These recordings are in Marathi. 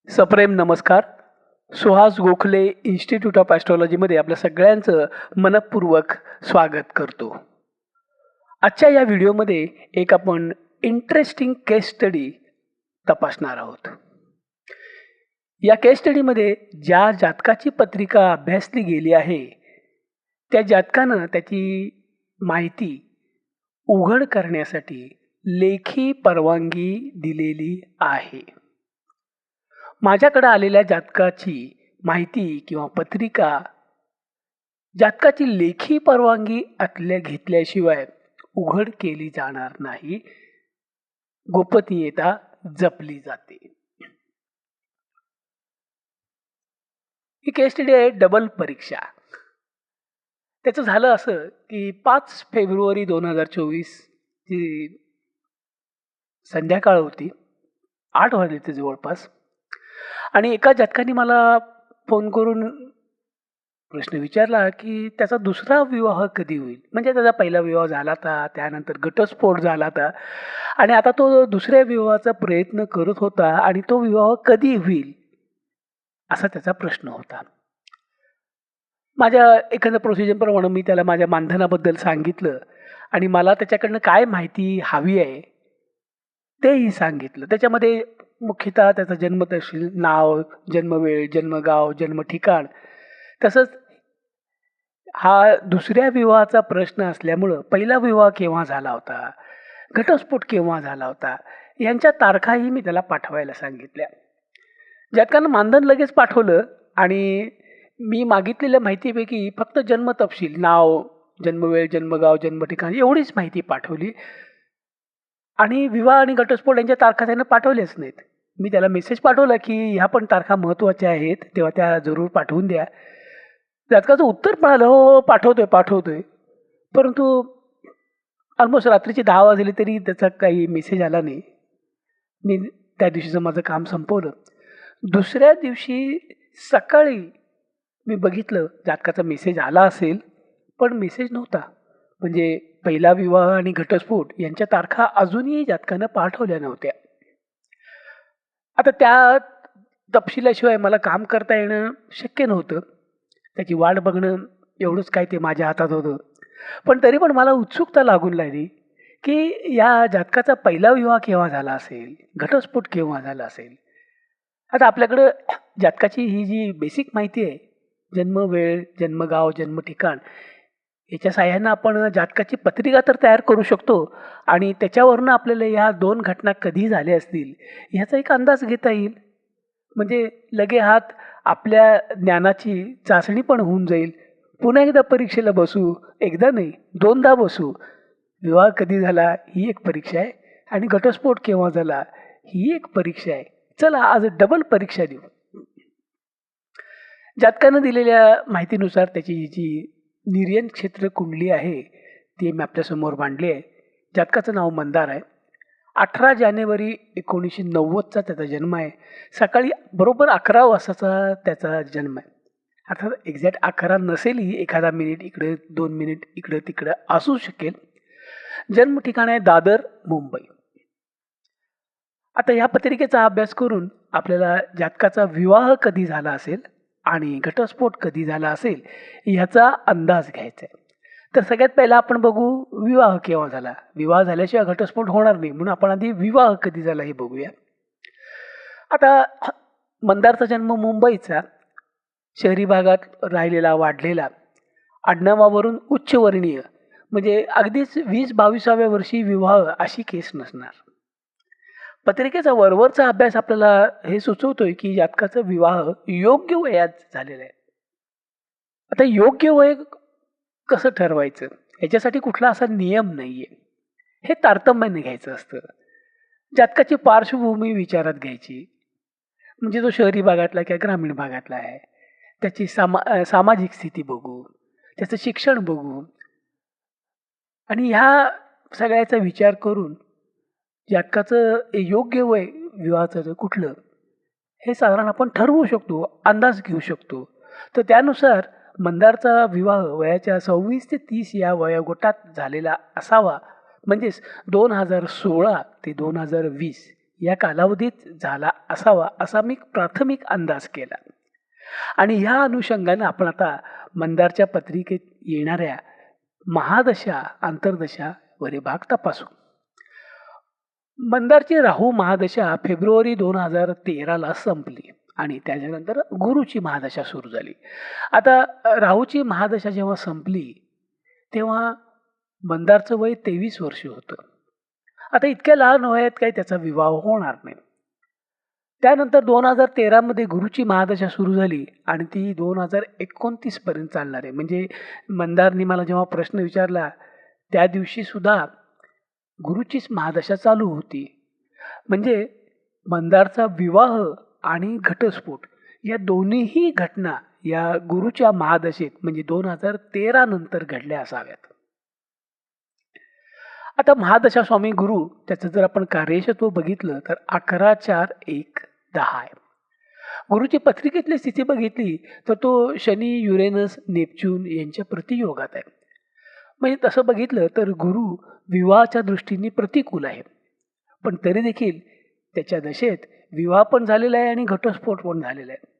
सप्रेम नमस्कार. सुहास गोखले इन्स्टिट्यूट ऑफ ॲस्ट्रॉलॉजीमध्ये आपल्या सगळ्यांचं मनपूर्वक स्वागत करतो. आजच्या या व्हिडिओमध्ये एक आपण इंटरेस्टिंग केस स्टडी तपासणार आहोत. या केस स्टडीमध्ये ज्या जातकाची पत्रिका अभ्यासली गेली आहे त्या जातकानं त्याची माहिती उघड करण्यासाठी लेखी परवानगी दिलेली आहे. माझ्याकडे आलेल्या जातकाची माहिती किंवा पत्रिका जातकाची लेखी परवानगी घेतल्याशिवाय उघड केली जाणार नाही, गोपनीयता जपली जाते. ही केस स्टडी आहे डबल परीक्षा. त्याचं झालं असं की 5 फेब्रुवारी 2024 ची संध्याकाळ होती, 8 वाजले जवळपास. आणि एका जातकाने मला फोन करून प्रश्न विचारला की त्याचा दुसरा विवाह कधी होईल. म्हणजे त्याचा पहिला विवाह झाला होता, त्यानंतर घटस्फोट झाला होता आणि आता तो दुसऱ्या विवाहाचा प्रयत्न करत होता आणि तो विवाह कधी होईल असा त्याचा प्रश्न होता. माझ्या एखाद्या प्रोसिजरप्रमाणे मी त्याला माझ्या मानधनाबद्दल सांगितलं आणि मला त्याच्याकडनं काय माहिती हवी आहे तेही सांगितलं. त्याच्यामध्ये मुख्यतः त्याचा जन्म तपशील, नाव, जन्मवेळ, जन्मगाव, जन्म ठिकाण, तसंच हा दुसऱ्या विवाहाचा प्रश्न असल्यामुळं पहिला विवाह केव्हा झाला होता, घटस्फोट केव्हा झाला होता, यांच्या तारखाही मी त्याला पाठवायला सांगितल्या. जातकानं मानधन लगेच पाठवलं आणि मी मागितलेल्या माहितीपैकी फक्त जन्म तपशील, नाव, जन्मवेळ, जन्मगाव, जन्म ठिकाण एवढीच माहिती पाठवली आणि विवाह आणि घटस्फोट यांच्या तारखा त्यानं पाठवल्याच नाहीत. मी त्याला मेसेज पाठवला की ह्या पण तारखा महत्त्वाच्या आहेत, तेव्हा त्या जरूर पाठवून द्या. जातकाचं उत्तर मिळालं, हो पाठवतोय. परंतु ऑलमोस्ट रात्रीचे 10 वाजले तरी त्याचा काही मेसेज आला नाही. मी त्या दिवशीचं माझं काम संपवलं. दुसऱ्या दिवशी सकाळी मी बघितलं जातकाचा मेसेज आला असेल पण मेसेज नव्हता. म्हणजे पहिला विवाह आणि घटस्फोट यांच्या तारखा अजूनही जातकानं पाठवल्या नव्हत्या. आता त्या तपशिलाशिवाय मला काम करता येणं शक्य नव्हतं. त्याची वाट बघणं एवढंच काय ते माझ्या हातात होतं. पण तरी पण मला उत्सुकता लागून लागली की या जातकाचा पहिला विवाह केव्हा झाला असेल, घटस्फोट केव्हा झाला असेल. आता आपल्याकडं जातकाची ही जी बेसिक माहिती आहे, जन्म वेळ, जन्मगाव, जन्म ठिकाण, याच्या साहाय्यानं आपण जातकाची पत्रिका तर तयार करू शकतो आणि त्याच्यावरनं आपल्याला ह्या 2 घटना कधी झाल्या असतील ह्याचा एक अंदाज घेता येईल. म्हणजे लगे हात आपल्या ज्ञानाची चाचणी पण होऊन जाईल. पुन्हा एकदा परीक्षेला बसू, एकदा नाही 2दा बसू. विवाह कधी झाला ही एक परीक्षा आहे आणि घटस्फोट केव्हा झाला ही एक परीक्षा आहे. चला आज डबल परीक्षा देऊ. जातकानं दिलेल्या माहितीनुसार त्याची जी निर्यन क्षेत्र कुंडली आहे ती मी आपल्यासमोर मांडली आहे. जातकाचं नाव मंदार आहे. 18 जानेवारी 1990चा त्याचा जन्म आहे. सकाळी बरोबर 11 वाजताचा त्याचा जन्म आहे. अर्थात एक्झॅक्ट 11 नसेलही, एखादा मिनिट इकडे 2 मिनिट इकडं तिकडं असू शकेल. जन्म ठिकाण आहे दादर, मुंबई. आता ह्या पत्रिकेचा अभ्यास करून आपल्याला जातकाचा विवाह कधी झाला असेल आणि घटस्फोट कधी झाला असेल ह्याचा अंदाज घ्यायचा आहे. तर सगळ्यात पहिला आपण बघू विवाह केव्हा झाला. विवाह झाल्याशिवाय घटस्फोट होणार नाही, म्हणून आपण आधी विवाह कधी झाला हे बघूया. आता मंदारचा जन्म मुंबईचा, शहरी भागात राहिलेला, वाढलेला, आडनावावरून उच्चवर्णीय, म्हणजे अगदीच 20-22व्या वर्षी विवाह अशी केस नसणार. पत्रिकेचा वरवरचा अभ्यास आपल्याला हे सुचवतोय की जातकाचा विवाह योग्य वयात झालेला आहे. आता योग्य वय कसं ठरवायचं याच्यासाठी कुठला असा नियम नाहीये. हे तारतम्याने घ्यायचं असतं. जातकाची पार्श्वभूमी विचारात घ्यायची. म्हणजे तो शहरी भागातला किंवा ग्रामीण भागातला आहे, त्याची सामाजिक स्थिती बघू, त्याचं शिक्षण बघू आणि ह्या सगळ्याचा विचार करून जातकाचं योग्य वय विवाहाचं कुठलं हे साधारण आपण ठरवू शकतो, अंदाज घेऊ शकतो. तर त्यानुसार मंदारचा विवाह वयाच्या 26 ते 30 या वयोगटात झालेला असावा. म्हणजेच 2016 ते 2020 या कालावधीत झाला असावा असा मी प्राथमिक अंदाज केला. आणि ह्या अनुषंगाने आपण आता मंदारच्या पत्रिकेत येणाऱ्या महादशा अंतर्दशा वरील भाग तपासू. मंदारची राहू महादशा फेब्रुवारी 2013ला संपली आणि त्याच्यानंतर गुरुची महादशा सुरू झाली. आता राहूची महादशा जेव्हा संपली तेव्हा मंदारचं वय 23 वर्ष होतं. आता इतक्या लहान वयात काही त्याचा विवाह होणार नाही. त्यानंतर 2013 गुरुची महादशा सुरू झाली आणि ती 2029 पर्यंत चालणार आहे. म्हणजे मंदारनी मला जेव्हा प्रश्न विचारला त्या दिवशी सुद्धा गुरुचीच महादशा चालू होती. म्हणजे मंदारचा विवाह आणि घटस्फोट या दोन्हीही घटना या गुरुच्या महादशेत म्हणजे 2013 नंतर घडल्या असाव्यात. आता महादशा स्वामी गुरु त्याचं जर आपण कार्यक्षेत्र बघितलं तर 11-4-1-10 आहे. गुरुची पत्रिकेतली स्थिती बघितली तर तो शनी, युरेनस, नेपच्यून यांच्या प्रतियोगात आहे. म्हणजे तसं बघितलं तर गुरु विवाहाच्या दृष्टीने प्रतिकूल आहे, पण तरी देखील त्याच्या दशेत विवाह पण झालेला आहे आणि घटस्फोट पण झालेला आहे.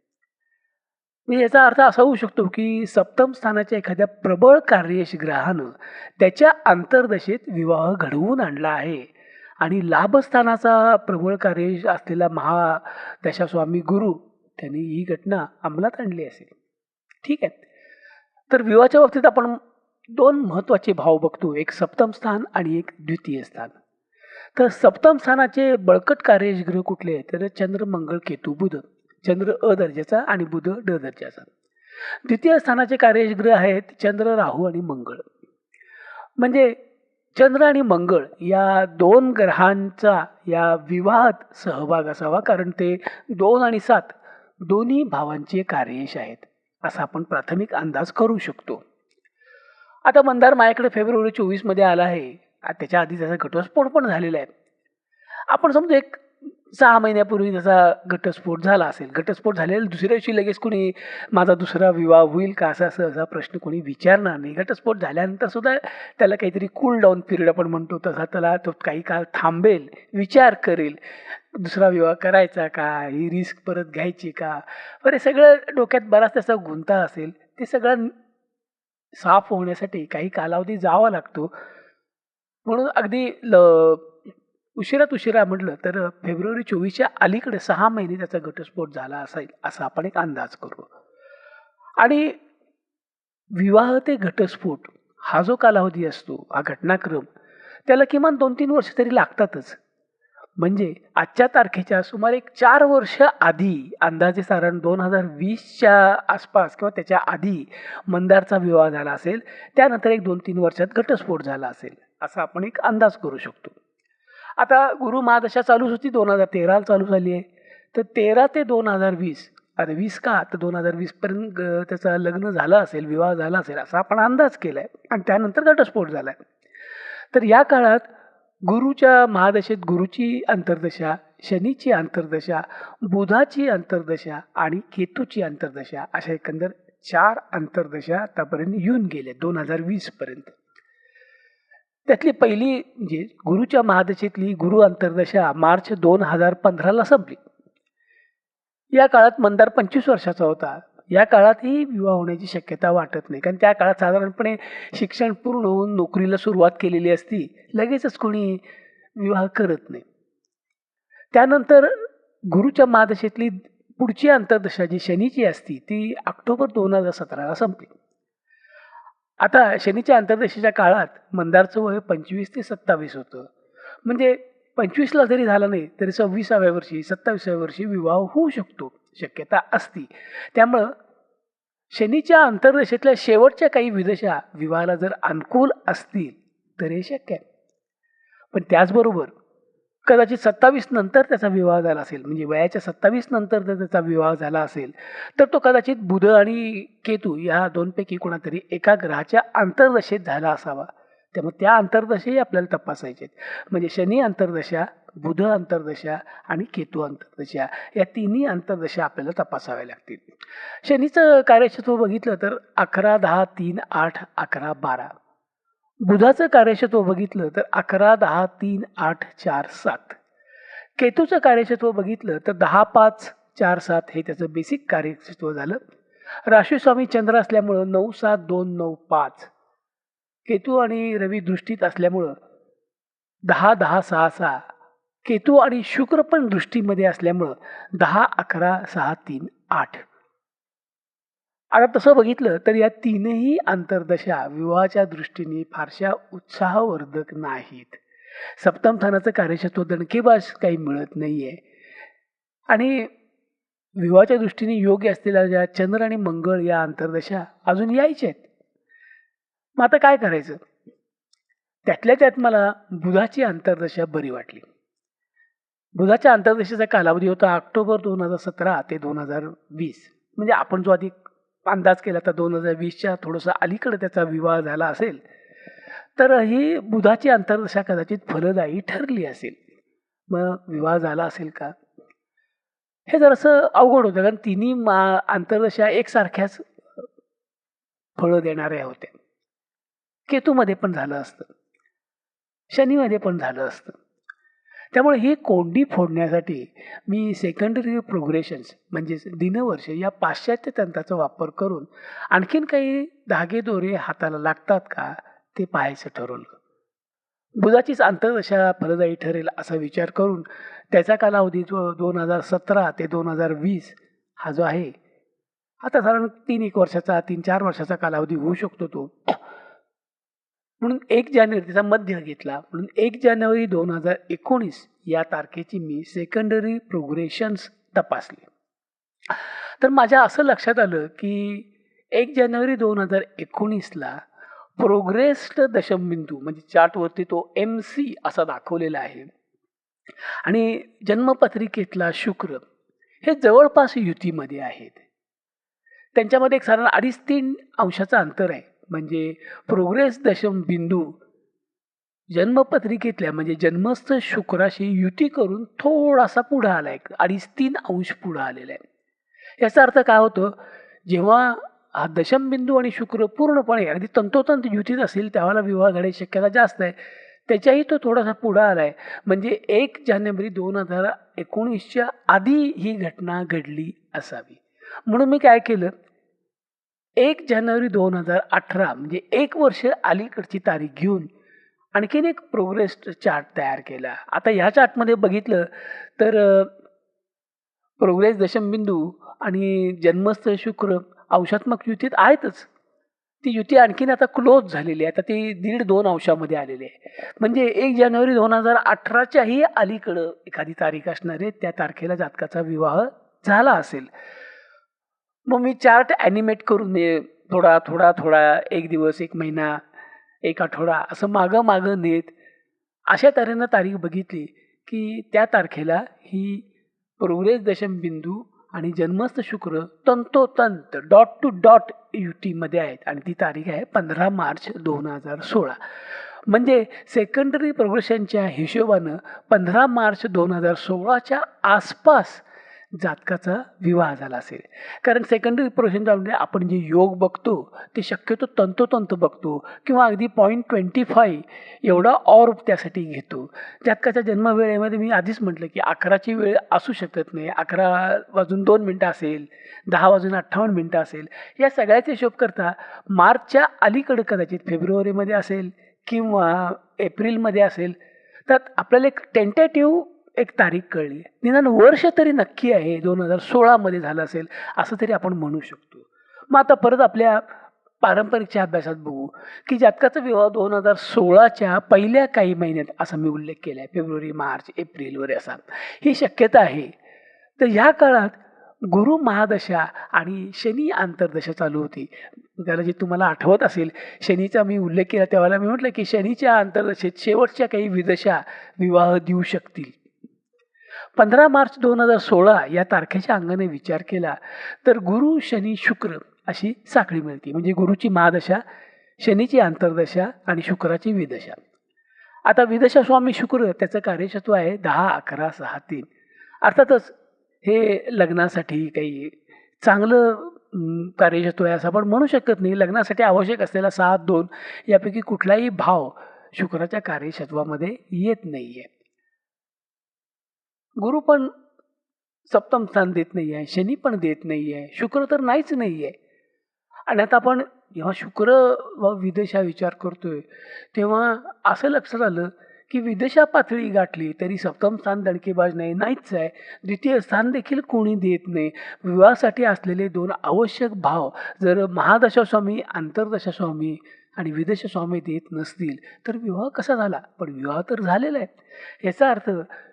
म्हणजे याचा अर्थ असा होऊ शकतो की सप्तम स्थानाच्या एखाद्या प्रबळ कार्यश ग्रहानं त्याच्या अंतर्दशेत विवाह घडवून आणला आहे आणि लाभस्थानाचा प्रबळ कार्यश असलेला महादशा स्वामी गुरु त्यांनी ही घटना अंमलात आणली असेल. ठीक आहे. तर विवाहाच्या बाबतीत आपण दोन महत्वाचे भाव बघतो, एक सप्तम स्थान आणि एक द्वितीय स्थान. तर सप्तम स्थानाचे बळकट कार्यश ग्रह कुठले तर चंद्र, मंगळ, केतू, बुध. चंद्र अ दर्जाचा आणि बुध ड दर्जाचा. द्वितीय स्थानाचे कार्यश ग्रह आहेत चंद्र, राहू आणि मंगळ. म्हणजे चंद्र आणि मंगळ या दोन ग्रहांचा या विवाहात सहभाग असावा, कारण ते 2 आणि 7 दोन्ही भावांचे कार्यश आहेत असा आपण प्राथमिक अंदाज करू शकतो. आता मंदार माझ्याकडे फेब्रुवारी 24 आला आहे. त्याच्या आधी त्याचा घटस्फोट पण झालेला आहे. आपण समजा एक 6 महिन्यापूर्वी त्याचा घटस्फोट झाला असेल. घटस्फोट झालेला दुसऱ्या दिवशी लगेच कोणी माझा दुसरा विवाह होईल का असा प्रश्न कोणी विचारणार नाही. घटस्फोट झाल्यानंतर सुद्धा त्याला काहीतरी कूल डाऊन पिरियड आपण म्हणतो तसा त्याला तो काही काळ थांबेल, विचार करेल दुसरा विवाह करायचा का, ही रिस्क परत घ्यायची का, बरे सगळं डोक्यात बराच त्याचा गुंता असेल. ते सगळं साफ होण्यासाठी काही कालावधी जावा लागतो. म्हणून अगदी उशिरात उशिरा म्हटलं तर फेब्रुवारी 24च्या अलीकडे 6 महिने त्याचा घटस्फोट झाला असेल असा आपण एक अंदाज करू. आणि विवाह ते घटस्फोट हा जो कालावधी असतो, हा घटनाक्रम, त्याला किमान 2-3 वर्ष तरी लागतातच. म्हणजे आजच्या तारखेच्या सुमारे 4 वर्ष आधी, अंदाजे साधारण 2020च्या आसपास किंवा त्याच्या आधी मंदारचा विवाह झाला असेल. त्यानंतर एक 2-3 वर्षात घटस्फोट झाला असेल असा आपण एक अंदाज करू शकतो. आता गुरु महादशा चालूच होती, 2013 चालू झाली आहे. तर 13 ते 2020, अरे 20 का तर 2020 पर्यंत त्याचं लग्न झालं असेल, विवाह झाला असेल असा आपण अंदाज केलाय आणि त्यानंतर घटस्फोट झालाय. तर या काळात गुरुच्या महादशेत गुरुची अंतर्दशा, शनीची अंतर्दशा, बुधाची अंतर्दशा आणि केतूची अंतर्दशा अशा एकंदर 4 अंतर्दशा आतापर्यंत येऊन गेल्या 2020 पर्यंत. त्यातली पहिली म्हणजे गुरुच्या महादशेतली गुरु अंतर्दशा मार्च 2015ला संपली. या काळात मंदार 25 वर्षाचा होता. या काळातही विवाह होण्याची शक्यता वाटत नाही, कारण त्या काळात साधारणपणे शिक्षण पूर्ण होऊन नोकरीला सुरुवात केलेली असती, लगेचच कोणी विवाह करत नाही. त्यानंतर गुरुच्या महादशेतली पुढची अंतर्दशा जी शनीची असती ती ऑक्टोबर 2017ला संपली. आता शनीच्या अंतर्दशेच्या काळात मंदारचं वय 25 ते 27 होतं. म्हणजे 25ला जरी झाला नाही तरी 26व्या वर्षी 27व्या वर्षी विवाह होऊ शकतो, शक्यता असती. त्यामुळं शनीच्या अंतर्दशेतल्या शेवटच्या काही विदशा विवाहाला जर अनुकूल असतील तर हे शक्य आहे. पण त्याचबरोबर कदाचित 27 नंतर त्याचा विवाह झाला असेल, म्हणजे वयाच्या 27 नंतर जर त्याचा विवाह झाला असेल तर तो कदाचित बुध आणि केतू या दोनपैकी कोणातरी एका ग्रहाच्या अंतर्दशेत झाला असावा. त्यामुळे त्या अंतर्दशाही आपल्याला तपासायचे आहेत. म्हणजे शनी अंतर्दशा, बुध अंतर्दशा आणि केतू अंतर्दशा या तिन्ही अंतर्दशा आपल्याला तपासाव्या लागतील. शनीचं कार्यक्षेत्र बघितलं तर 11, 10, 3, 8, 11, 12. बुधाचं कार्यक्षेत्र बघितलं तर 11, 10, 3, 8, 4, 7. केतूचं कार्यक्षेत्र बघितलं तर 10-5-4-7 हे त्याचं बेसिक कार्यक्षेत्र झालं. राशीस्वामी चंद्र असल्यामुळं 9-7-2-9-5 केतू आणि रवी दृष्टीत असल्यामुळं 10-10-6-6 केतू आणि शुक्र पण दृष्टीमध्ये असल्यामुळं 10-11-6-3-8. आता तसं बघितलं तर या तीनही अंतर्दशा विवाहाच्या दृष्टीने फारशा उत्साहवर्धक नाहीत. सप्तम स्थानाचं कार्यक्षेत्र दणकेबाज काही मिळत नाहीये आणि विवाहाच्या दृष्टीने योग्य असलेल्या ज्या चंद्र आणि मंगळ या अंतर्दशा अजून यायच्या आहेत. मग आता काय करायचं? त्यातल्या त्यात मला बुधाची अंतर्दशा बरी वाटली. बुधाच्या अंतर्दशेचा कालावधी होता ऑक्टोबर 2017 ते 2020. म्हणजे आपण जो आधी अंदाज केला तर 2020च्या थोडंसं अलीकडे त्याचा विवाह झाला असेल, तर ही बुधाची अंतर्दशा कदाचित फलदायी ठरली असेल. मग विवाह झाला असेल का? हे जरासं अवघड होतं, कारण तिन्ही अंतर्दशा एकसारख्याच फळं देणाऱ्या होत्या. केतूमध्ये पण झालं असतं, शनीमध्ये पण झालं असतं. त्यामुळे ही कोंडी फोडण्यासाठी मी सेकंडरी प्रोग्रेशन्स म्हणजे दिनवर्ष या पाश्चात्य तंत्राचा वापर करून आणखीन काही धागेदोरे हाताला लागतात का ते पाहायचं ठरवलं. बुधाचीच अंतर्दशा फलदायी ठरेल असा विचार करून त्याचा कालावधी जो 2017 ते 2020 हा जो आहे, आता साधारण 3-1 वर्षाचा 3-4 वर्षाचा कालावधी होऊ शकतो तो. म्हणून 1 जानेवारी त्याचा मध्य घेतला, म्हणून 1 जानेवारी 2019 या तारखेची मी सेकंडरी प्रोग्रेशन्स तपासली. तर माझ्या असं लक्षात आलं की 1 जानेवारी 2019ला प्रोग्रेस्ड दशमबिंदू म्हणजे चार्टवरती तो MC असा दाखवलेला आहे आणि जन्मपत्रिकेतला शुक्र हे जवळपास युतीमध्ये आहेत. त्यांच्यामध्ये एक साधारण 2.5-3 अंशाचं अंतर आहे. म्हणजे प्रोग्रेस दशमबिंदू जन्मपत्रिकेतल्या म्हणजे जन्मस्थ शुक्राशी युती करून थोडासा पुढे आलाय, 2.5-3 अंश पुढे आलेला आहे. याचा अर्थ काय होतो? जेव्हा हा दशमबिंदू आणि शुक्र पूर्णपणे अगदी तंतोतंत युतीत असेल त्यावेळेला विवाह घडायची शक्यता जास्त आहे. त्याच्याही तो थोडासा पुढे आलाय. म्हणजे 1 जानेवारी 2019च्या आधी ही घटना घडली असावी. म्हणून मी काय केलं, 1 जानेवारी 2018 म्हणजे 1 वर्ष अलीकडची तारीख घेऊन आणखीन एक प्रोग्रेस चार्ट तयार केला. आता ह्या चार्टमध्ये बघितलं तर प्रोग्रेस दशमबिंदू आणि जन्मस्थ शुक्र अंशात्मक युतीत आहेतच. ती युती आणखीन आता क्लोज झालेली आहे. आता ती 1.5-2 अंशामध्ये आलेली आहे. म्हणजे 1 जानेवारी 2018च्याही अलीकडं एखादी तारीख असणार आहे, त्या तारखेला जातकाचा विवाह झाला असेल. मग मी चार्ट ॲनिमेट करून थोडा 1 दिवस, 1 महिना, 1 आठवडा असं मागं नेत अशा तऱ्हेनं तारीख बघितली की त्या तारखेला ही प्रोग्रेस दशमबिंदू आणि जन्मस्थ शुक्र तंतोतंत डॉट टू डॉट युतीमध्ये आहेत आणि ती तारीख आहे 15 मार्च 2016. म्हणजे सेकंडरी प्रोग्रेशनच्या हिशोबानं 15 मार्च 2016च्या आसपास जातकाचा विवाह झाला असेल. कारण सेकंडरी प्रोग्रेशनच्या म्हणजे आपण जे योग बघतो ते शक्यतो तंतोतंत बघतो किंवा अगदी 0.25 एवढा ऑर त्यासाठी घेतो. जातकाच्या जन्मवेळेमध्ये मी आधीच म्हटलं की 11ची वेळ असू शकत नाही, 11:02 असेल, 10:58 असेल. या सगळ्याचा हिशोब करता मार्चच्या अलीकडे कदाचित फेब्रुवारीमध्ये असेल किंवा एप्रिलमध्ये असेल, तर आपल्याला एक टेंटेटिव्ह एक तारीख कळली. निदान वर्ष तरी नक्की आहे 2016 मध्ये झालं असेल असं तरी आपण म्हणू शकतो. मग आता परत आपल्या पारंपरिकच्या अभ्यासात बघू की जातकाचा विवाह 2016च्या पहिल्या काही महिन्यात असा मी उल्लेख केला आहे, फेब्रुवारी, मार्च, एप्रिल वगैरे असा ही शक्यता आहे. तर ह्या काळात गुरु महादशा आणि शनी आंतरदशा चालू होती. त्याला जे तुम्हाला आठवत असेल, शनीचा मी उल्लेख केला त्यावेळेला मी म्हटलं की शनीच्या आंतरदशेत शेवटच्या काही विदशा विवाह देऊ शकतील. 15 मार्च 2016 या तारखेच्या अंगाने विचार केला तर गुरु शनी शुक्र अशी साखळी मिळते. म्हणजे गुरुची महादशा, शनीची आंतरदशा आणि शुक्राची विदशा. आता विदशा स्वामी शुक्र त्याचं कार्यक्षेत्र आहे 10-11-6-3. अर्थातच हे लग्नासाठी काही चांगलं कार्यक्षेत्र आहे असं आपण म्हणू शकत नाही. लग्नासाठी आवश्यक असलेला 7-2 यापैकी कुठलाही भाव शुक्राच्या कार्यक्षेत्रामध्ये येत नाहीये. गुरु पण सप्तम स्थान देत नाही आहे, शनी पण देत नाही आहे, शुक्र तर नाहीच नाही आहे. आणि आता आपण जेव्हा शुक्र व विदेशा विचार करतोय, तेव्हा असं लक्षात आलं, की विदेशा पातळी गाठली तरी सप्तम स्थान दणकेबाज नाही, नाहीच आहे. द्वितीय स्थान देखील कोणी देत नाही. विवाहासाठी असलेले 2 आवश्यक भाव जर महादशा स्वामी, अंतर्दशा स्वामी आणि विदेश स्वामी देत नसतील, तर विवाह कसा झाला? पण विवाह तर झालेला आहे. याचा अर्थ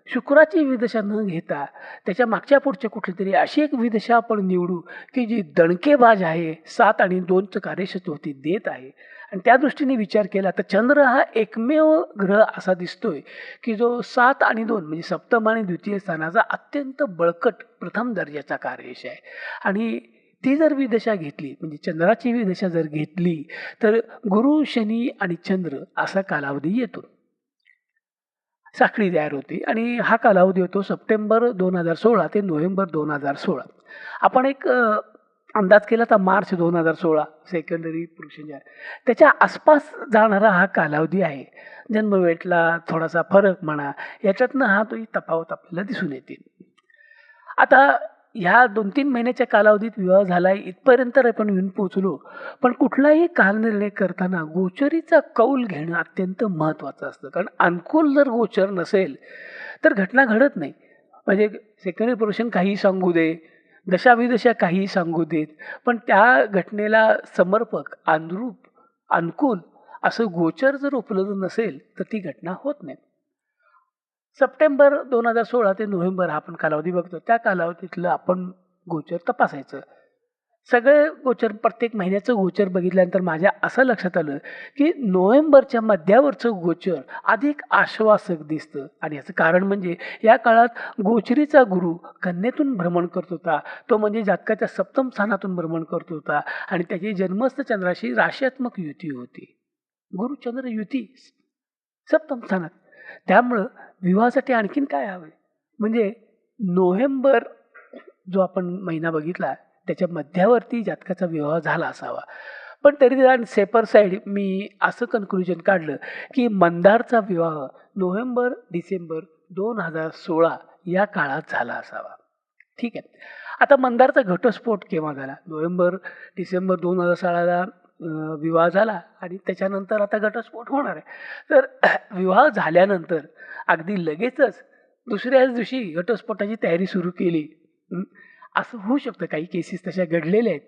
शुक्राची विदशा न घेता त्याच्या मागच्या पुढच्या कुठलीतरी अशी एक विदशा आपण निवडू, की जी दणकेबाज आहे, 7 आणि 2चं कार्यक्षेत्र ती देत आहे. आणि त्या दृष्टीने विचार केला तर चंद्र हा एकमेव ग्रह असा दिसतोय, की जो 7 आणि 2 म्हणजे सप्तम आणि द्वितीय स्थानाचा अत्यंत बळकट प्रथम दर्जाचा कार्यश आहे. आणि ती जर विदशा घेतली म्हणजे चंद्राची विदशा जर घेतली, तर गुरु, शनी आणि चंद्र असा कालावधी येतो. साखळी तयार होते आणि हा कालावधी होतो सप्टेंबर 2016 ते नोव्हेंबर 2016. आपण एक अंदाज केला तर मार्च 2016 सेकंडरी पुरुषांच्या त्याच्या आसपास जाणारा हा कालावधी आहे. जन्मवेळेतला थोडासा फरक म्हणा, याच्यातनं हा तो तफावत आपल्याला दिसून येते. आता ह्या 2-3 महिन्याच्या कालावधीत विवाह झालाय इथपर्यंत आपण येऊन पोहोचलो. पण कुठलाही कालनिर्णय करताना गोचरीचा कौल घेणं अत्यंत महत्त्वाचं असतं. कारण अनुकूल जर गोचर नसेल, तर घटना घडत नाही. म्हणजे सेकंडरी पोर्शन काहीही सांगू दे, दशाविदशा काहीही सांगू देत, पण त्या घटनेला समर्पक, अनुरूप, अनुकूल असं गोचर जर उपलब्ध नसेल, तर ती घटना होत नाही. सप्टेंबर 2016 ते नोव्हेंबर हा आपण कालावधी बघतो. त्या कालावधीतलं आपण गोचर तपासायचं. सगळे गोचर प्रत्येक महिन्याचं गोचर बघितल्यानंतर माझ्या असं लक्षात आलं, की नोव्हेंबरच्या मध्यावरचं गोचर अधिक आश्वासक दिसतं. आणि याचं कारण म्हणजे या काळात गोचरीचा गुरु कन्येतून भ्रमण करत होता. तो म्हणजे जातकाच्या सप्तम स्थानातून भ्रमण करत होता आणि त्याची जन्मस्थ चंद्राशी राश्यात्मक युती होती. गुरुचंद्र युती सप्तम स्थानात. त्यामुळं विवाहासाठी आणखीन काय हवंय? म्हणजे नोव्हेंबर जो आपण महिना बघितला त्याच्या मध्यावरती जातकाचा विवाह झाला असावा. पण तरी सेपर साईड मी असं कन्क्लुजन काढलं, की मंदारचा विवाह नोव्हेंबर-डिसेंबर 2016 या काळात झाला असावा. ठीक आहे. आता मंदारचा घटस्फोट केव्हा झाला? नोव्हेंबर-डिसेंबर 2016ला विवाह झाला आणि त्याच्यानंतर आता घटस्फोट होणार आहे. तर विवाह झाल्यानंतर अगदी लगेचच दुसऱ्याच दिवशी घटस्फोटाची तयारी सुरू केली. असं होऊ शकतं. काही केसेस तशा घडलेल्या आहेत.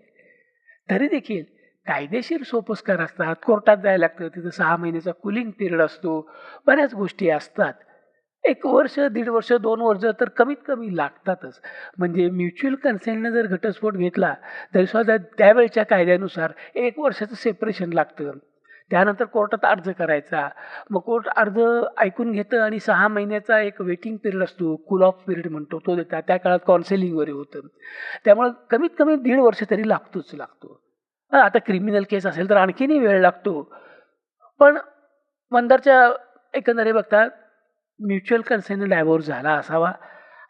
तरी देखील कायदेशीर सोपस्कार असतात. कोर्टात जायला लागतं. तिथं 6 महिन्याचा कूलिंग पिरियड असतो. बऱ्याच गोष्टी असतात. 1 वर्ष, 1.5 वर्ष, 2 वर्ष तर कमीत कमी लागतातच. म्हणजे म्युच्युअल कन्सेंटनं जर घटस्फोट घेतला तरी सुद्धा त्यावेळच्या कायद्यानुसार 1 वर्षाचं सेपरेशन लागतं. त्यानंतर कोर्टात अर्ज करायचा. मग कोर्ट अर्ज ऐकून घेतं आणि 6 महिन्याचा एक वेटिंग पिरियड असतो, कूल ऑफ पिरियड म्हणतो तो देतात. त्या काळात काउन्सिलिंग वगैरे होतं. त्यामुळं कमीत कमी 1.5 वर्ष तरी लागतो. आता क्रिमिनल केस असेल तर आणखीनही वेळ लागतो. पण मंदारच्या एकंदरीत बघता म्युच्युअल कन्सेंटने डायव्होर्स झाला असावा.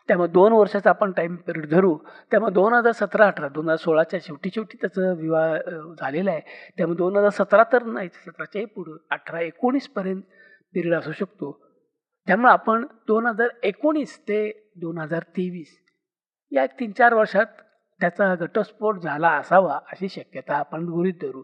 त्यामुळे 2 वर्षाचा आपण टाईम पिरियड धरू. त्यामुळे 2017-18 2016च्या शेवटी त्याचा विवाह झालेला आहे. त्यामुळे 2017 तर नाही, 17च्याही पुढं 18-19 पर्यंत पिरियड असू शकतो. त्यामुळे आपण 2019 ते 2023 या 3-4 वर्षात त्याचा घटस्फोट झाला असावा अशी शक्यता आपण गृहीत धरू.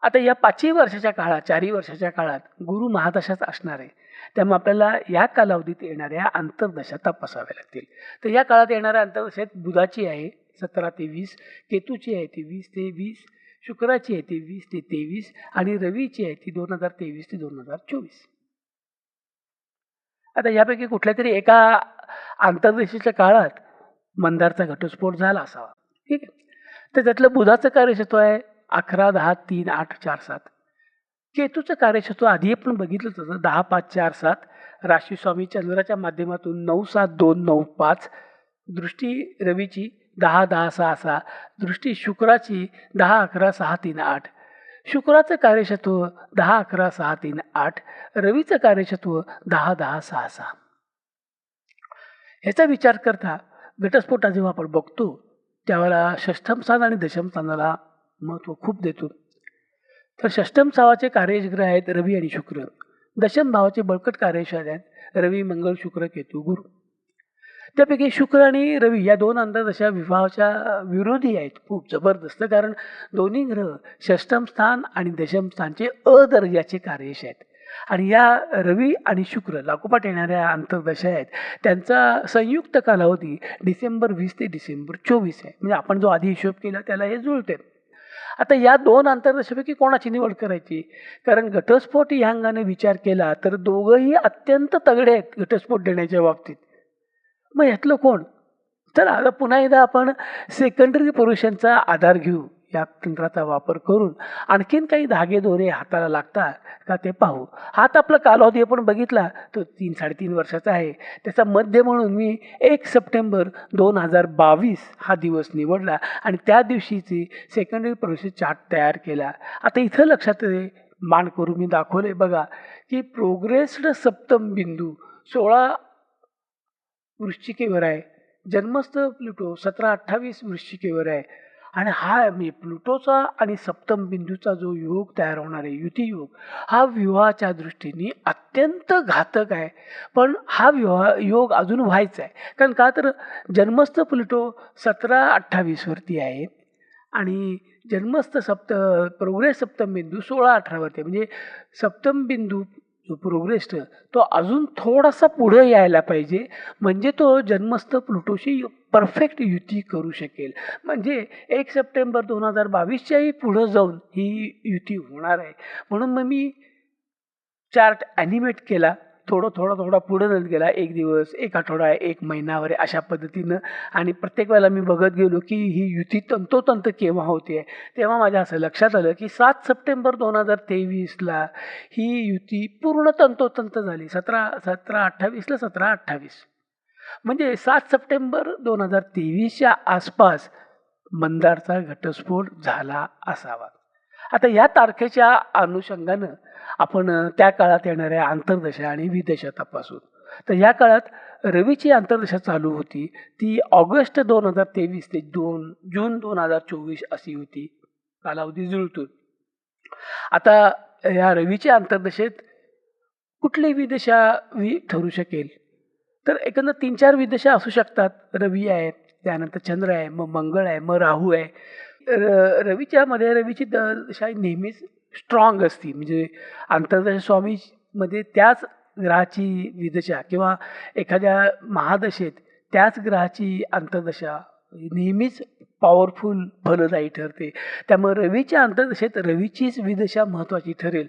आता या 5ही वर्षाच्या काळात, 4ही वर्षाच्या काळात गुरु महादशाच असणार आहे. त्यामुळे आपल्याला या कालावधीत येणाऱ्या अंतर्दशा तपासाव्या लागतील. तर या काळात येणाऱ्या अंतर्दशेत बुधाची आहे 17 ते 20, केतूची आहे ती 20 ते 20, शुक्राची आहे ती 20 ते 23 आणि रवीची आहे ती 2023 ते 2024. आता यापैकी कुठल्यातरी एका अंतर्दशेच्या काळात मंदारचा घटस्फोट झाला असावा. ठीक आहे. तर त्यातलं बुधाचं कार्यक्षेत्र आहे 11, 10, 3, 8, 4, 7. केतूचं कार्यक्षेत्र आधी आपण बघितलं होतं 10, 5, 4, 7. राशी स्वामी चंद्राच्या माध्यमातून 9, 7, 2, 9, 5. दृष्टी रवीची 10, 10, 6, 6. दृष्टी शुक्राची 10, 11, 6, 3, 8. शुक्राचं कार्यक्षेत्र 10, 11, 6, 3, 8. रवीचं कार्यक्षेत्र 10, 10, 6, 6. ह्याचा विचार करता घटस्फोटा जेव्हा आपण बघतो त्यावेळेला षष्ठम स्थान आणि दशम स्थानाला महत्त्व खूप देतो. तर षष्ठम भावाचे कार्यग्रह आहेत रवी आणि शुक्र. दशम भावाचे बळकट कार्यशाळे आहेत रवी, मंगळ, शुक्र, केतू, गुरु. त्यापैकी शुक्र आणि रवी या दोन अंतर्दशा विवाहाच्या विरोधी आहेत खूप जबरदस्त, कारण दोन्ही ग्रह षष्टम स्थान आणि दशम स्थानचे अ दर्जाचे कार्यश आहेत. आणि या रवी आणि शुक्र लागोपाठ येणाऱ्या अंतर्दशा आहेत, त्यांचा संयुक्त कालावधी डिसेंबर 20 ते डिसेंबर 24 आहे. म्हणजे आपण जो आधी हिशोब केला त्याला हे जुळते. आता या दोन अंतर्दशापैकी कोणाची निवड करायची? कारण घटस्फोट या अंगाने विचार केला तर दोघंही अत्यंत तगडे आहेत घटस्फोट देण्याच्या बाबतीत. मग यातलं कोण? तर आता पुन्हा एकदा आपण सेकंडरी पुरुषांचा आधार घेऊ. या तंत्राचा वापर करून आणखीन काही धागेदोरे हाताला लागतात का ते पाहू. हात आपला कालावधी आपण बघितला तो 3-3.5 वर्षाचा आहे. त्याचा मध्य म्हणून मी 1 सप्टेंबर 2022 हा दिवस निवडला आणि त्या दिवशीची सेकंडरी पुरुष चार्ट तयार केला. आता इथं लक्षात मान करून मी दाखवले बघा की प्रोग्रेस्ड सप्तम बिंदू 16 वृश्चिकेवर आहे. जन्मस्थ प्लुटो 17-28 वृश्चिकेवर आहे. आणि हा मी प्लुटोचा आणि सप्तम बिंदूचा जो योग तयार होणार आहे युती योग, हा विवाहाच्या दृष्टीने अत्यंत घातक आहे. पण हा विवाह योग अजून व्हायचा आहे. कारण का तर जन्मस्थ प्लुटो 17-28 वरती आहे आणि जन्मस्थ प्रोग्रेस सप्तम बिंदू 16-18 वरती आहे. म्हणजे सप्तम बिंदू जो प्रोग्रेस तो अजून थोडासा पुढे यायला पाहिजे, म्हणजे तो जन्मस्थ प्लुटोशी परफेक्ट युती करू शकेल. म्हणजे 1 सप्टेंबर 2022च्याही पुढं जाऊन ही युती होणार आहे. म्हणून मग मी चार्ट ॲनिमेट केला, थोडा पुढे नेत गेला. 1 दिवस, 1 आठवडा, 1 महिनाभर अशा पद्धतीनं. आणि प्रत्येक वेळेला मी बघत गेलो की ही युती तंतोतंत केव्हा होते. तेव्हा माझ्या असं लक्षात आलं की 7 सप्टेंबर 2023ला ही युती पूर्ण तंतोतंत झाली. 17-28ला 17-28 म्हणजे 7 सप्टेंबर 2023च्या आसपास मंदारचा घटस्फोट झाला असावा. आता या तारखेच्या अनुषंगानं आपण त्या काळात येणाऱ्या आंतरदशा आणि विदशा तपासू. तर या काळात रवीची आंतरदशा चालू होती, ती ऑगस्ट 2023 ते जून 2024 अशी होती. कालावधी जुळतो. आता या रवीच्या आंतरदशेत कुठली विदशा ठरू शकेल? तर एकंदर 3-4 विदशा असू शकतात. रवी आहे, त्यानंतर चंद्र आहे, मग मंगळ आहे, मग राहू आहे. रवीची दशा नेहमीच स्ट्रॉंग असती. म्हणजे आंतरदशा स्वामीमध्ये त्याच ग्रहाची विदशा किंवा एखाद्या महादशेत त्याच ग्रहाची आंतरदशा नेहमीच पॉवरफुल फलदायी ठरते. त्यामुळे रवीच्या आंतरदशेत रवीचीच विदशा महत्त्वाची ठरेल.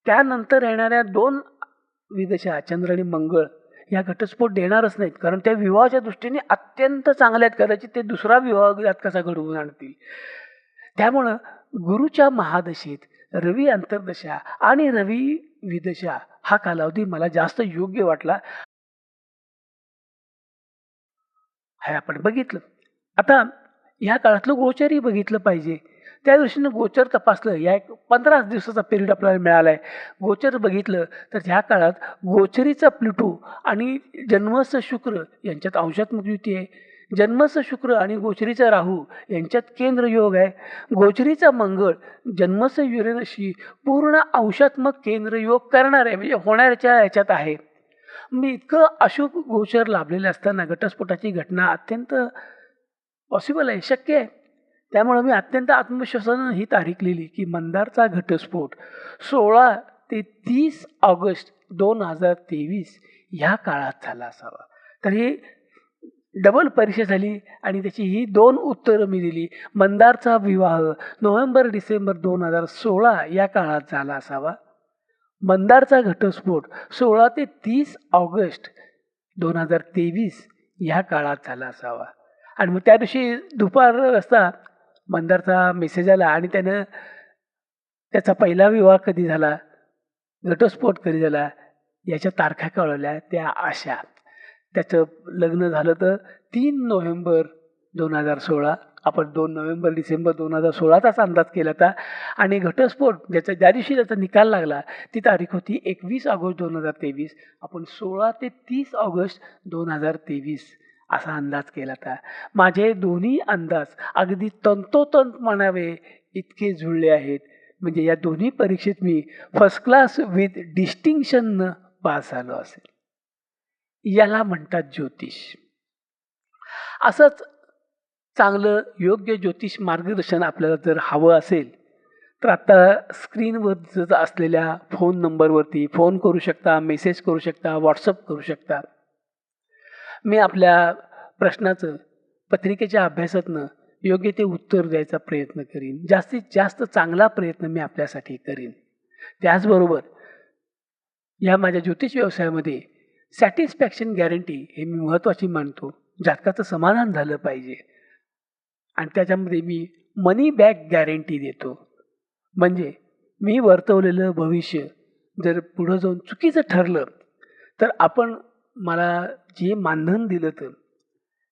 त्यानंतर येणाऱ्या 2 विदशा चंद्र आणि मंगळ या घटस्फोट देणारच नाहीत, कारण त्या विवाहाच्या दृष्टीने अत्यंत चांगल्या आहेत. कदाचित ते दुसरा विवाह यात कसा घडवून आणतील. त्यामुळं गुरुच्या महादशेत रवी अंतर्दशा आणि रवी विदशा हा कालावधी मला जास्त योग्य वाटला. हे आपण बघितलं. आता ह्या काळातलं गोचरही बघितलं पाहिजे. त्या दृष्टीनं गोचर तपासलं. या 15 दिवसाचा पिरियड आपल्याला मिळाला आहे. गोचर बघितलं तर ह्या काळात गोचरीचा प्लुटो आणि जन्मस्थ शुक्र यांच्यात अंशात्मक युती आहे. जन्मस्थ शुक्र आणि गोचरीचा राहू यांच्यात केंद्र योग आहे. गोचरीचा मंगळ जन्मस्थ युरेनसशी पूर्ण अंशात्मक केंद्र योग करणार आहे, म्हणजे होणाऱ्याच्या ह्याच्यात आहे. मी इतकं अशुभ गोचर लाभलेलं असताना घटस्फोटाची घटना अत्यंत पॉसिबल आहे, शक्य आहे. त्यामुळे मी अत्यंत आत्मविश्वासानं ही तारीख लिहिली की मंदारचा घटस्फोट 16 ते 30 ऑगस्ट 2023 ह्या काळात झाला असावा. तर ही डबल परीक्षा झाली आणि त्याची ही 2 उत्तरं मी दिली. मंदारचा विवाह नोव्हेंबर-डिसेंबर 2016 या काळात झाला असावा. मंदारचा घटस्फोट 16 ते 30 ऑगस्ट 2023 ह्या काळात झाला असावा. आणि मग त्या दिवशी दुपार वाजता मंदारचा मेसेज आला आणि त्यानं त्याचा पहिला विवाह कधी झाला, घटस्फोट कधी झाला याच्या तारखा कळवल्या. त्या अशा: त्याचं लग्न झालं तर 3 नोव्हेंबर 2016. आपण 2 नोव्हेंबर-डिसेंबर 2016चाच अंदाज केला होता. आणि घटस्फोट ज्या दिवशी त्याचा निकाल लागला ती तारीख होती 21 ऑगस्ट 2023. आपण 16 ते 30 ऑगस्ट 2023 असा अंदाज केला होता. माझे दोन्ही अंदाज अगदी तंतोतंत म्हणावे इतके जुळले आहेत. म्हणजे या दोन्ही परीक्षेत मी फर्स्ट क्लास विथ डिस्टिंक्शननं पास झालो असेल. याला म्हणतात ज्योतिष. असंच चांगलं योग्य ज्योतिष मार्गदर्शन आपल्याला जर हवं असेल तर आता स्क्रीनवर असलेल्या फोन नंबरवरती फोन करू शकता, मेसेज करू शकता, व्हॉट्सअप करू शकता. मी आपल्या प्रश्नाचं पत्रिकेच्या अभ्यासातनं योग्य ते उत्तर द्यायचा प्रयत्न करीन. जास्तीत जास्त चांगला प्रयत्न मी आपल्यासाठी करीन. त्याचबरोबर या माझ्या ज्योतिष व्यवसायामध्ये सॅटिस्फॅक्शन गॅरंटी हे मी महत्त्वाची मानतो. जातकाचं समाधान झालं पाहिजे आणि त्याच्यामध्ये मी मनी बॅक गॅरंटी देतो. म्हणजे मी वर्तवलेलं भविष्य जर पुढं जाऊन चुकीचं ठरलं तर आपण मला जे मानधन दिलं तर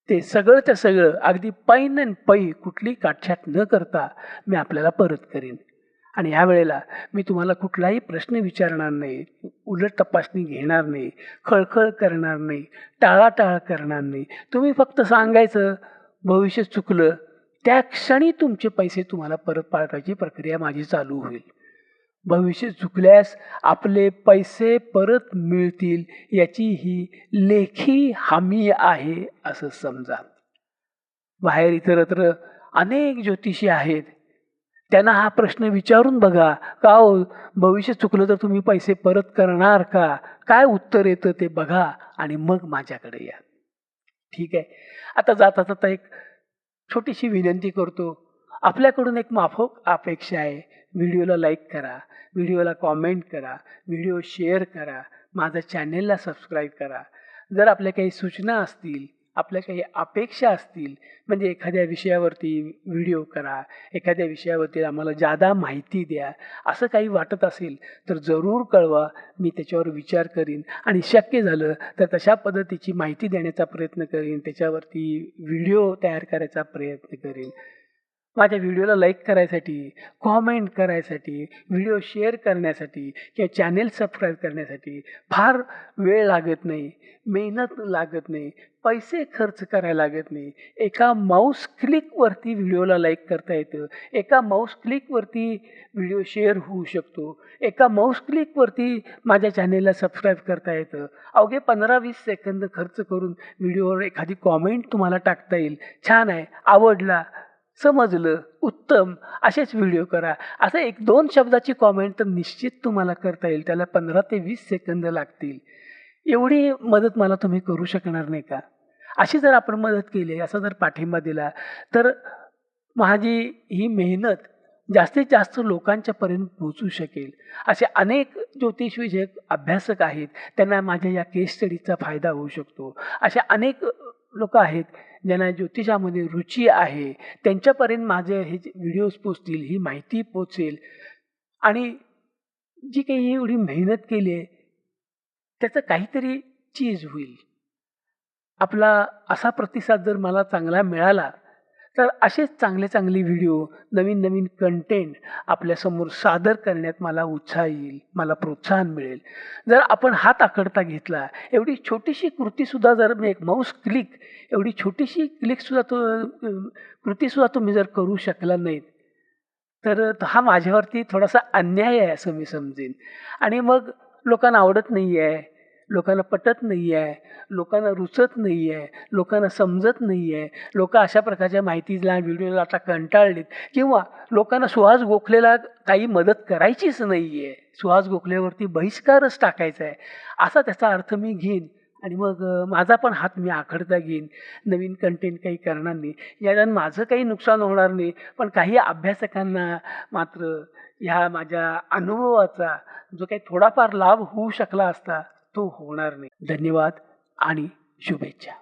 ते सगळंच्या सगळं अगदी पैन आणि पै कुठली काटछाट न करता मी आपल्याला परत करीन. आणि ह्या वेळेला मी तुम्हाला कुठलाही प्रश्न विचारणार नाही, उलट तपासणी घेणार नाही, खळखळ करणार नाही, टाळाटाळ करणार नाही. तुम्ही फक्त सांगायचं भविष्य चुकलं, त्या क्षणी तुमचे पैसे तुम्हाला परत पाठवायची प्रक्रिया माझी चालू होईल. भविष्य चुकल्यास आपले पैसे परत मिळतील याची ही लेखी हमी आहे असं समजा. बाहेर इतरत्र अनेक ज्योतिषी आहेत, त्यांना हा प्रश्न विचारून बघा, का हो भविष्य चुकलं तर तुम्ही पैसे परत करणार का, काय उत्तर येतं ते बघा आणि मग माझ्याकडे या. ठीक आहे. आता जाता जाता एक छोटीशी विनंती करतो. आपल्याकडून एक माफक अपेक्षा आहे. व्हिडिओला लाईक करा, व्हिडिओला कॉमेंट करा, व्हिडिओ शेअर करा, माझ्या चॅनेलला सबस्क्राईब करा. जर आपल्या काही सूचना असतील, आपल्या काही अपेक्षा असतील, म्हणजे एखाद्या विषयावरती व्हिडिओ करा, एखाद्या विषयावरती आम्हाला जादा माहिती द्या, असं काही वाटत असेल तर जरूर कळवा. मी त्याच्यावर विचार करीन आणि शक्य झालं तर तशा पद्धतीची माहिती देण्याचा प्रयत्न करीन, त्याच्यावरती व्हिडिओ तयार करायचा प्रयत्न करीन. माझ्या व्हिडिओला लाईक करायसाठी, कॉमेंट करायसाठी, व्हिडिओ शेअर करण्यासाठी किंवा चॅनेल सबस्क्राईब करण्यासाठी फार वेळ लागत नाही, मेहनत लागत नाही, पैसे खर्च करायला लागत नाही. एका माऊस क्लिकवरती व्हिडिओला लाईक करता येतं, एका माऊस क्लिकवरती व्हिडिओ शेअर होऊ शकतो, एका माऊस क्लिकवरती माझ्या चॅनेलला सबस्क्राईब करता येतं. अवघे 15-20 सेकंद खर्च करून व्हिडिओवर एखादी कॉमेंट तुम्हाला टाकता येईल. छान आहे, आवडला, समजलं, उत्तम, असेच व्हिडिओ करा. असं 1-2 शब्दाची कॉमेंट तर निश्चित तुम्हाला करता येईल. त्याला 15 ते 20 सेकंद लागतील. एवढी मदत मला तुम्ही करू शकणार नाही का? अशी जर आपण मदत केली, असा जर पाठिंबा दिला तर माझी ही मेहनत जास्तीत जास्त लोकांच्यापर्यंत पोहोचू शकेल. असे अनेक ज्योतिषविषयक अभ्यासक आहेत, त्यांना माझ्या या केस स्टडीचा फायदा होऊ शकतो. अशा अनेक लोकं आहेत ज्यांना ज्योतिषामध्ये रुची आहे, त्यांच्यापर्यंत माझे हे जे व्हिडिओज पोचतील, ही माहिती पोचेल आणि जी काही एवढी मेहनत केली आहे त्याचं काहीतरी चीज होईल. आपला असा प्रतिसाद जर मला चांगला मिळाला तर असेच चांगले चांगले व्हिडिओ, नवीन नवीन कंटेंट आपल्यासमोर सादर करण्यात मला उत्साह येईल, मला प्रोत्साहन मिळेल. जर आपण हात आखडता घेतला, एवढी छोटीशी कृतीसुद्धा जर मी एक माऊस क्लिक, एवढी छोटीशी क्लिकसुद्धा कृतीसुद्धा तुम्ही जर करू शकला नाहीत तर हा माझ्यावरती थोडासा अन्याय आहे असं मी समजेन. आणि मग लोकांना आवडत नाही आहे, लोकांना पटत नाही आहे, लोकांना रुचत नाही आहे, लोकांना समजत नाही आहे, लोक अशा प्रकारच्या माहितीला व्हिडिओला आता कंटाळलेत किंवा लोकांना सुहास गोखलेला काही मदत करायचीच नाही आहे, सुहास गोखलेवरती बहिष्कारच टाकायचा आहे, असा त्याचा अर्थ मी घेईन. आणि मग माझा पण हात मी आखडता घेईन, नवीन कंटेंट काही करणार नाही. याच्यानं माझं काही नुकसान होणार नाही, पण काही अभ्यासकांना मात्र ह्या माझ्या अनुभवाचा जो काही थोडाफार लाभ होऊ शकला असता तो होणार नाही. धन्यवाद आणि शुभेच्छा.